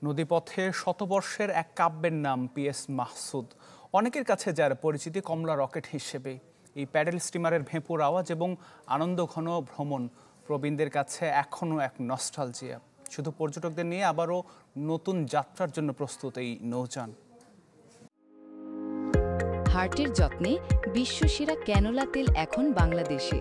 নদীপথে শতবর্ষের এক কাব্যের নাম পিএস মাহসুদ। অনেকের কাছে যার পরিচিতি কমলা রকেট হিসেবে। এই প্যাডেল স্টিমারের ভেঁপুর আওয়াজ এবং আনন্দঘন ভ্রমণ প্রবীণদের কাছে এখনও এক নস্টালজিয়া। শুধু পর্যটকদের নিয়ে আবারও নতুন যাত্রার জন্য প্রস্তুত এই নৌযান। হার্টের যত্নে বিশ্বসেরা ক্যানোলা তেল এখন বাংলাদেশে।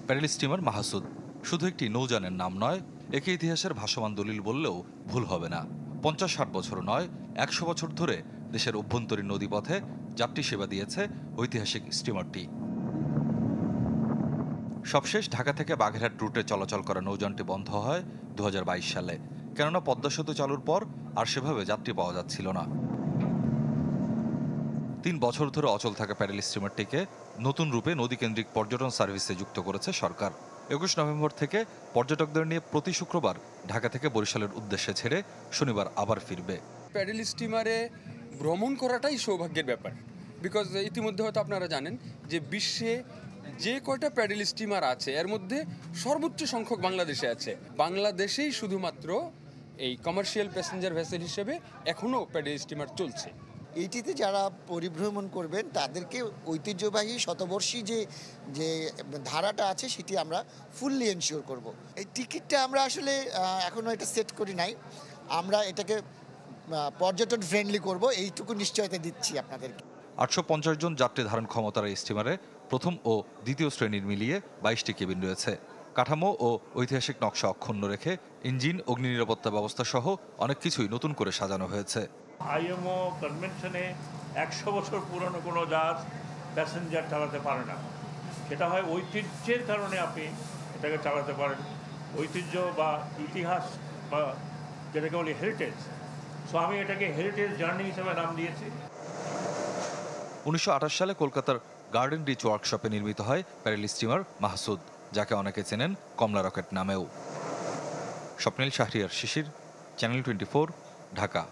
প্যাডেল স্টিমার মাহসুদ শুধু একটি নৌযানের নাম নয়, একে ইতিহাসের ভাসমান দলিল বললেও ভুল হবে না। 50-60 বছর নয়, 100 বছর ধরে দেশের অভ্যন্তরীণ নদীপথে যাত্রী সেবা দিয়েছে ঐতিহাসিক স্টিমারটি। সবশেষ ঢাকা থেকে বাগেরহাট রুটে চলাচল করা নৌযানটি বন্ধ হয় 2022 সালে, কেননা পদ্মা সেতু চালুর পর আর সেভাবে যাত্রী পাওয়া যাচ্ছিল না। 3 বছর ধরে অচল থাকা প্যাডেল স্টিমারটিকে নতুন রূপে নদীকেন্দ্রিক পর্যটন সার্ভিসে যুক্ত করেছে সরকার। 21 নভেম্বর থেকে পর্যটকদের নিয়ে প্রতি শুক্রবার ঢাকা থেকে বরিশালের উদ্দেশ্যে ছেড়ে শনিবার আবার ফিরবে। প্যাডেল স্টিমারে ভ্রমণ করাটাই সৌভাগ্যের ব্যাপার, বিকজ ইতিমধ্যে হয়তো আপনারা জানেন যে বিশ্বে যে কয়টা প্যাডেল স্টিমার আছে এর মধ্যে সর্বোচ্চ সংখ্যক বাংলাদেশে আছে। বাংলাদেশেই শুধুমাত্র এই কমার্শিয়াল প্যাসেঞ্জার ভেসেল হিসেবে এখনও প্যাডেল স্টিমার চলছে। এইটিতে যারা পরিভ্রমণ করবেন তাদেরকে ঐতিহ্যবাহী শতবর্ষী যে ধারাটা আছে সেটি আমরা ফুললি এনশিওর করব। এই টিকিটটা আমরা আসলে এখনও এটা সেট করি নাই, আমরা এটাকে পর্যটন ফ্রেন্ডলি করব, এইটুকু নিশ্চয়তা দিচ্ছি আপনাদেরকে। 850 জন যাত্রী ধারণ ক্ষমতার এই স্টিমারে প্রথম ও দ্বিতীয় শ্রেণীর মিলিয়ে 22টি কেবিন রয়েছে। কাঠামো ও ঐতিহাসিক নকশা অক্ষুণ্ণ রেখে ইঞ্জিন, অগ্নি নিরাপত্তা ব্যবস্থা সহ অনেক কিছুই নতুন করে সাজানো হয়েছে। আইএমও কনভেনশনে 100 বছর পুরনো কোনো জাহাজ প্যাসেঞ্জার চালাতে পারে না। সেটা হয় ঐতিহ্যের কারণে আপনি এটাকে চালাতে পারেন, ঐতিহ্য বা ইতিহাস বা যেটাকে বলি হেরিটেজ। সো আমি এটাকে হেরিটেজ জার্নি হিসেবে নাম দিয়েছি। 1928 সালে কলকাতার গার্ডেন রিচ ওয়ার্কশপে নির্মিত হয় প্যাডেল স্টিমার মাহসুদ, যাকে অনেকে চেনেন কমলা রকেট নামেও। স্বপ্নিল শাহরিয়ার শিশির, চ্যানেল 24, ঢাকা।